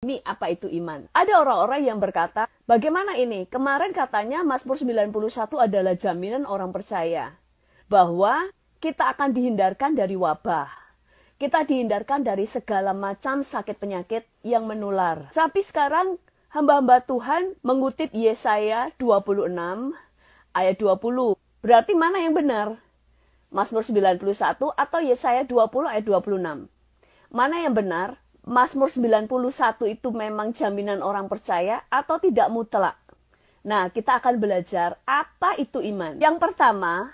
memahami apa itu iman. Ada orang-orang yang berkata, bagaimana ini? Kemarin katanya Mazmur 91 adalah jaminan orang percaya bahwa kita akan dihindarkan dari wabah. Kita dihindarkan dari segala macam sakit penyakit yang menular. Tapi sekarang hamba-hamba Tuhan mengutip Yesaya 26 ayat 20. Berarti mana yang benar? Mazmur 91 atau Yesaya 20 ayat 26? Mana yang benar? Mazmur 91 itu memang jaminan orang percaya atau tidak mutlak? Nah, kita akan belajar apa itu iman. Yang pertama,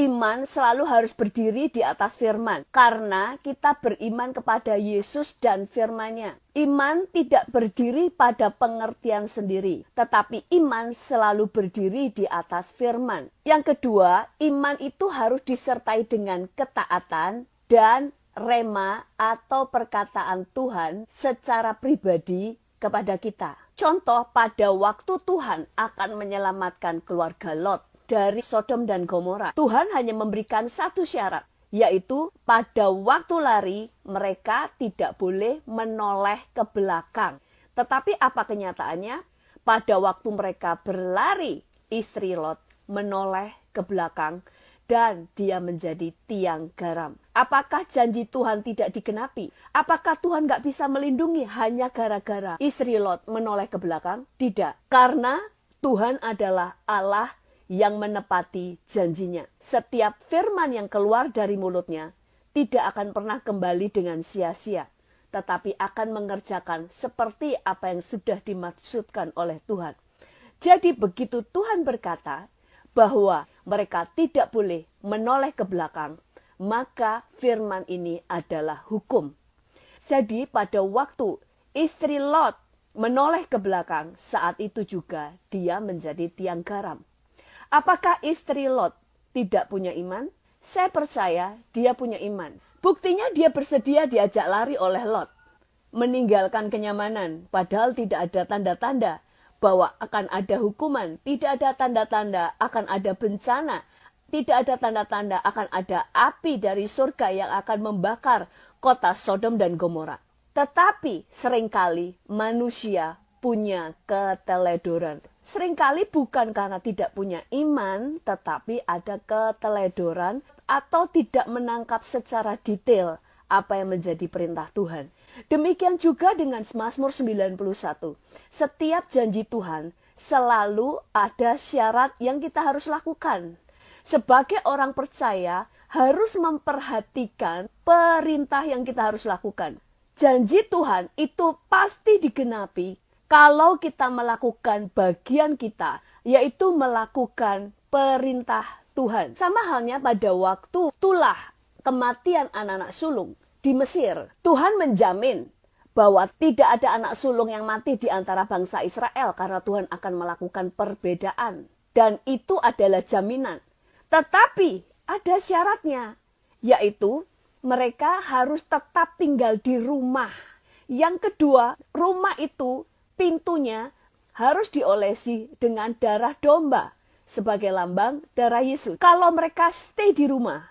iman selalu harus berdiri di atas firman. Karena kita beriman kepada Yesus dan firman-Nya. Iman tidak berdiri pada pengertian sendiri. Tetapi iman selalu berdiri di atas firman. Yang kedua, iman itu harus disertai dengan ketaatan dan rema atau perkataan Tuhan secara pribadi kepada kita. Contoh, pada waktu Tuhan akan menyelamatkan keluarga Lot dari Sodom dan Gomora, Tuhan hanya memberikan satu syarat, yaitu pada waktu lari mereka tidak boleh menoleh ke belakang. Tetapi apa kenyataannya? Pada waktu mereka berlari, istri Lot menoleh ke belakang dan dia menjadi tiang garam. Apakah janji Tuhan tidak digenapi? Apakah Tuhan gak bisa melindungi hanya gara-gara istri Lot menoleh ke belakang? Tidak, karena Tuhan adalah Allah yang menepati janjinya. Setiap firman yang keluar dari mulutnya tidak akan pernah kembali dengan sia-sia, tetapi akan mengerjakan seperti apa yang sudah dimaksudkan oleh Tuhan. Jadi begitu Tuhan berkata bahwa mereka tidak boleh menoleh ke belakang, maka firman ini adalah hukum. Jadi pada waktu istri Lot menoleh ke belakang, saat itu juga dia menjadi tiang garam. Apakah istri Lot tidak punya iman? Saya percaya dia punya iman. Buktinya dia bersedia diajak lari oleh Lot, meninggalkan kenyamanan, padahal tidak ada tanda-tanda bahwa akan ada hukuman, tidak ada tanda-tanda akan ada bencana, tidak ada tanda-tanda akan ada api dari surga yang akan membakar kota Sodom dan Gomora. Tetapi seringkali manusia punya keteledoran. Seringkali bukan karena tidak punya iman, tetapi ada keteledoran atau tidak menangkap secara detail apa yang menjadi perintah Tuhan. Demikian juga dengan Mazmur 91. Setiap janji Tuhan selalu ada syarat yang kita harus lakukan. Sebagai orang percaya harus memperhatikan perintah yang kita harus lakukan. Janji Tuhan itu pasti digenapi kalau kita melakukan bagian kita, yaitu melakukan perintah Tuhan. Sama halnya pada waktu itulah kematian anak-anak sulung di Mesir. Tuhan menjamin bahwa tidak ada anak sulung yang mati di antara bangsa Israel karena Tuhan akan melakukan perbedaan. Dan itu adalah jaminan. Tetapi ada syaratnya, yaitu mereka harus tetap tinggal di rumah. Yang kedua, rumah itu pintunya harus diolesi dengan darah domba sebagai lambang darah Yesus. Kalau mereka stay di rumah,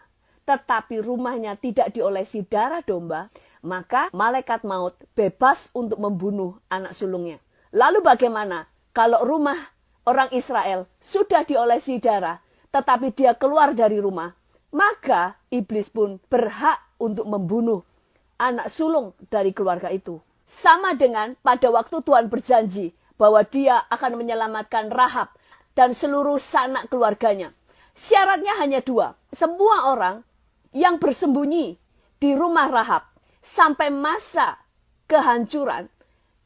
tetapi rumahnya tidak diolesi darah domba, maka malaikat maut bebas untuk membunuh anak sulungnya. Lalu bagaimana kalau rumah orang Israel sudah diolesi darah, tetapi dia keluar dari rumah? Maka iblis pun berhak untuk membunuh anak sulung dari keluarga itu. Sama dengan pada waktu Tuhan berjanji bahwa dia akan menyelamatkan Rahab dan seluruh sanak keluarganya. Syaratnya hanya dua. Semua orang yang bersembunyi di rumah Rahab sampai masa kehancuran.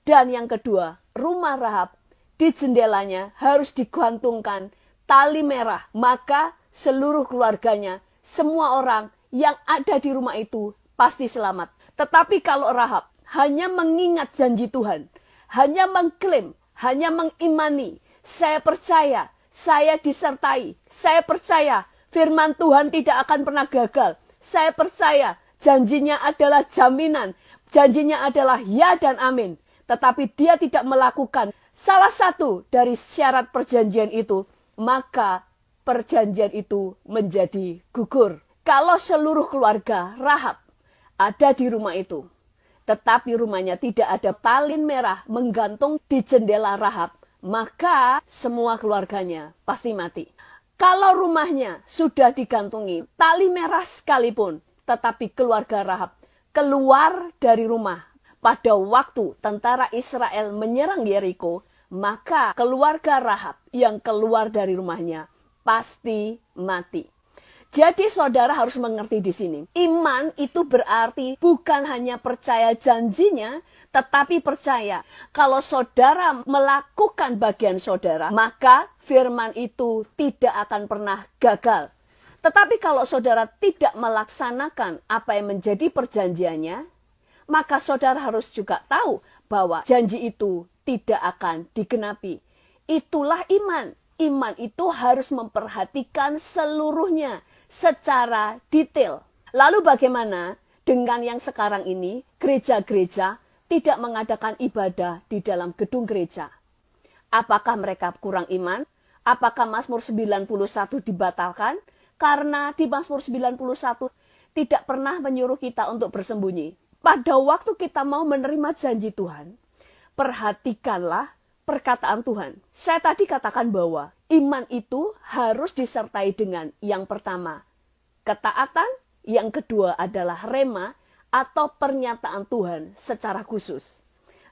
Dan yang kedua, rumah Rahab di jendelanya harus digantungkan tali merah. Maka seluruh keluarganya, semua orang yang ada di rumah itu pasti selamat. Tetapi kalau Rahab hanya mengingat janji Tuhan, hanya mengklaim, hanya mengimani, saya percaya, saya disertai, saya percaya firman Tuhan tidak akan pernah gagal, saya percaya janjinya adalah jaminan, janjinya adalah ya dan amin, tetapi dia tidak melakukan salah satu dari syarat perjanjian itu, maka perjanjian itu menjadi gugur. Kalau seluruh keluarga Rahab ada di rumah itu, tetapi rumahnya tidak ada tali merah menggantung di jendela Rahab, maka semua keluarganya pasti mati. Kalau rumahnya sudah digantungi tali merah sekalipun, tetapi keluarga Rahab keluar dari rumah pada waktu tentara Israel menyerang Yeriko, maka keluarga Rahab yang keluar dari rumahnya pasti mati. Jadi saudara harus mengerti di sini. Iman itu berarti bukan hanya percaya janjinya, tetapi percaya kalau saudara melakukan bagian saudara, maka firman itu tidak akan pernah gagal. Tetapi kalau saudara tidak melaksanakan apa yang menjadi perjanjiannya, maka saudara harus juga tahu bahwa janji itu tidak akan digenapi. Itulah iman. Iman itu harus memperhatikan seluruhnya secara detail. Lalu bagaimana dengan yang sekarang ini gereja-gereja tidak mengadakan ibadah di dalam gedung gereja? Apakah mereka kurang iman? Apakah Mazmur 91 dibatalkan? Karena di Mazmur 91 tidak pernah menyuruh kita untuk bersembunyi. Pada waktu kita mau menerima janji Tuhan, perhatikanlah perkataan Tuhan. Saya tadi katakan bahwa iman itu harus disertai dengan yang pertama, ketaatan, yang kedua adalah rema atau pernyataan Tuhan secara khusus.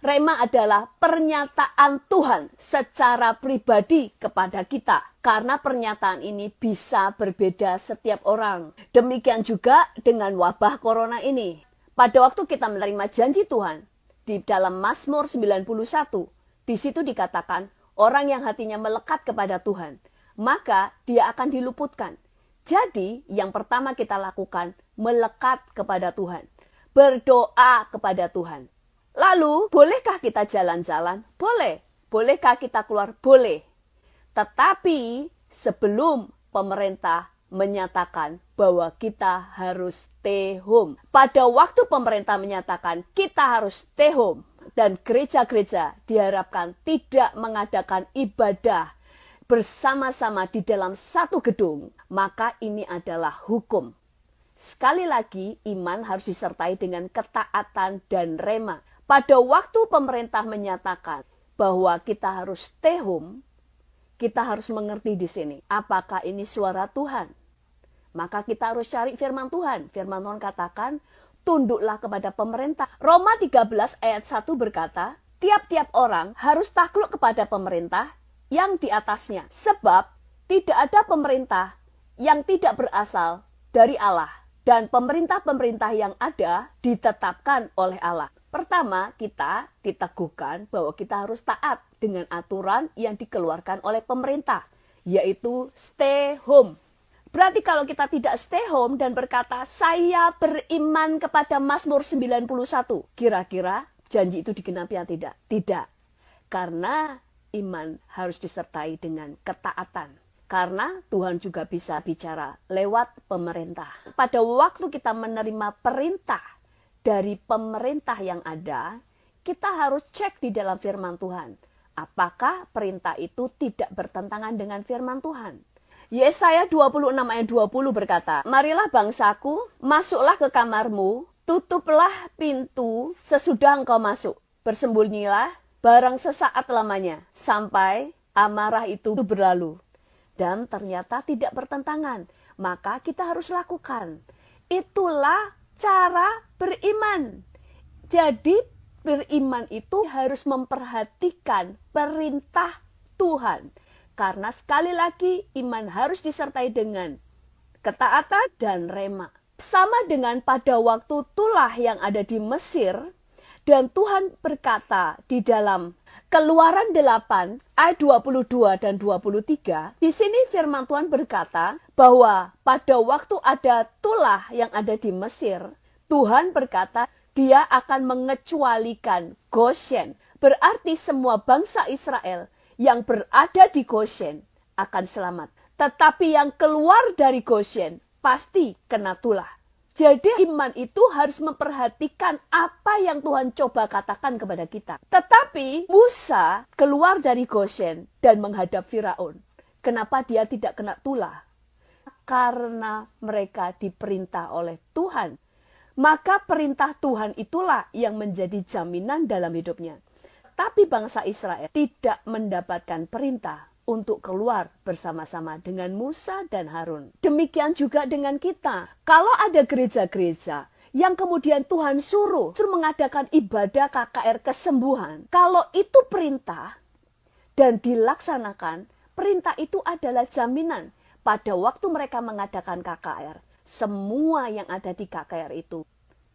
Rema adalah pernyataan Tuhan secara pribadi kepada kita. Karena pernyataan ini bisa berbeda setiap orang. Demikian juga dengan wabah corona ini. Pada waktu kita menerima janji Tuhan, di dalam Mazmur 91, di situ dikatakan, orang yang hatinya melekat kepada Tuhan, maka dia akan diluputkan. Jadi, yang pertama kita lakukan, melekat kepada Tuhan. Berdoa kepada Tuhan. Lalu, bolehkah kita jalan-jalan? Boleh. Bolehkah kita keluar? Boleh. Tetapi, sebelum pemerintah menyatakan bahwa kita harus stay home. Pada waktu pemerintah menyatakan kita harus stay home, dan gereja-gereja diharapkan tidak mengadakan ibadah bersama-sama di dalam satu gedung, maka ini adalah hukum. Sekali lagi, iman harus disertai dengan ketaatan dan rema. Pada waktu pemerintah menyatakan bahwa kita harus stay home, kita harus mengerti di sini, apakah ini suara Tuhan? Maka kita harus cari firman Tuhan. Firman Tuhan katakan, tunduklah kepada pemerintah. Roma 13 ayat 1 berkata, tiap-tiap orang harus takluk kepada pemerintah yang di atasnya. Sebab tidak ada pemerintah yang tidak berasal dari Allah. Dan pemerintah-pemerintah yang ada ditetapkan oleh Allah. Pertama, kita diteguhkan bahwa kita harus taat dengan aturan yang dikeluarkan oleh pemerintah, yaitu stay home. Berarti kalau kita tidak stay home dan berkata, saya beriman kepada Mazmur 91, kira-kira janji itu digenapi atau tidak? Tidak. Karena iman harus disertai dengan ketaatan. Karena Tuhan juga bisa bicara lewat pemerintah. Pada waktu kita menerima perintah dari pemerintah yang ada, kita harus cek di dalam firman Tuhan. Apakah perintah itu tidak bertentangan dengan firman Tuhan? Yesaya 26 ayat 20 berkata, marilah bangsaku, masuklah ke kamarmu, tutuplah pintu sesudah engkau masuk. Bersembunyilah barang sesaat lamanya, sampai amarah itu berlalu. Dan ternyata tidak bertentangan, maka kita harus lakukan. Itulah cara beriman. Jadi beriman itu harus memperhatikan perintah Tuhan. Karena sekali lagi iman harus disertai dengan ketaatan dan rema. Sama dengan pada waktu Tulah yang ada di Mesir, dan Tuhan berkata di dalam Keluaran 8 ayat 22 dan 23, di sini firman Tuhan berkata bahwa pada waktu ada Tulah yang ada di Mesir, Tuhan berkata dia akan mengecualikan Goshen. Berarti semua bangsa Israel yang berada di Goshen akan selamat. Tetapi yang keluar dari Goshen pasti kena tulah. Jadi iman itu harus memperhatikan apa yang Tuhan coba katakan kepada kita. Tetapi Musa keluar dari Goshen dan menghadap Firaun. Kenapa dia tidak kena tulah? Karena mereka diperintah oleh Tuhan maka perintah Tuhan itulah yang menjadi jaminan dalam hidupnya. Tapi bangsa Israel tidak mendapatkan perintah untuk keluar bersama-sama dengan Musa dan Harun. Demikian juga dengan kita. Kalau ada gereja-gereja yang kemudian Tuhan suruh mengadakan ibadah KKR kesembuhan, kalau itu perintah dan dilaksanakan, perintah itu adalah jaminan pada waktu mereka mengadakan KKR. Semua yang ada di KKR itu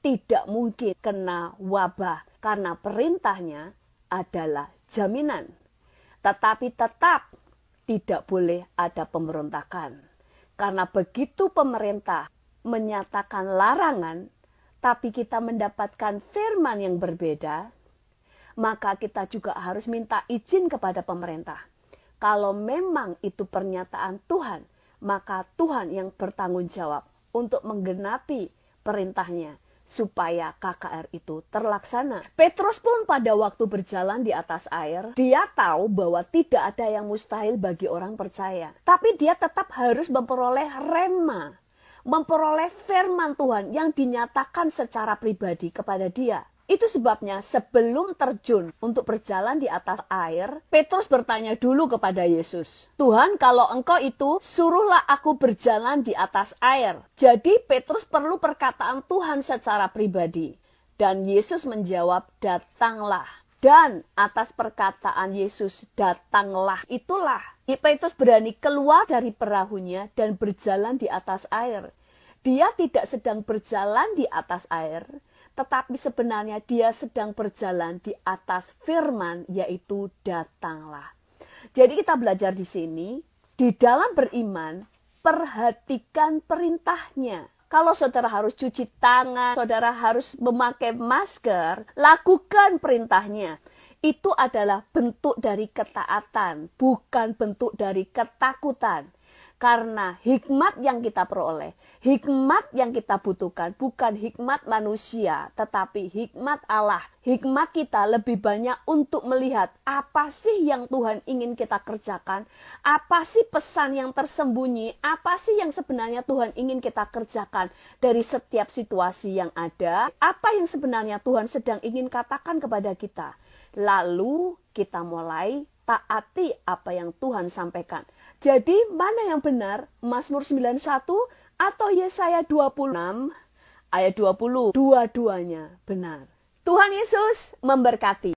tidak mungkin kena wabah karena perintahnya adalah jaminan. Tetapi tetap tidak boleh ada pemberontakan. Karena begitu pemerintah menyatakan larangan, tapi kita mendapatkan firman yang berbeda, maka kita juga harus minta izin kepada pemerintah. Kalau memang itu pernyataan Tuhan, maka Tuhan yang bertanggung jawab untuk menggenapi perintahnya, supaya KKR itu terlaksana. Petrus pun pada waktu berjalan di atas air, dia tahu bahwa tidak ada yang mustahil bagi orang percaya. Tapi dia tetap harus memperoleh rema, memperoleh firman Tuhan yang dinyatakan secara pribadi kepada dia. Itu sebabnya sebelum terjun untuk berjalan di atas air, Petrus bertanya dulu kepada Yesus, "Tuhan, kalau Engkau itu, suruhlah aku berjalan di atas air." Jadi Petrus perlu perkataan Tuhan secara pribadi. Dan Yesus menjawab, "Datanglah." Dan atas perkataan Yesus, "Datanglah," itulah Petrus berani keluar dari perahunya dan berjalan di atas air. Dia tidak sedang berjalan di atas air, tetapi sebenarnya dia sedang berjalan di atas firman, yaitu datanglah. Jadi kita belajar di sini, di dalam beriman, perhatikan perintahnya. Kalau saudara harus cuci tangan, saudara harus memakai masker, lakukan perintahnya. Itu adalah bentuk dari ketaatan, bukan bentuk dari ketakutan. Karena hikmat yang kita peroleh, hikmat yang kita butuhkan bukan hikmat manusia, tetapi hikmat Allah. Hikmat kita lebih banyak untuk melihat apa sih yang Tuhan ingin kita kerjakan, apa sih pesan yang tersembunyi, apa sih yang sebenarnya Tuhan ingin kita kerjakan dari setiap situasi yang ada, apa yang sebenarnya Tuhan sedang ingin katakan kepada kita. Lalu kita mulai taati apa yang Tuhan sampaikan. Jadi mana yang benar? Mazmur 91 atau Yesaya 26 ayat 20? Dua-duanya benar. Tuhan Yesus memberkati.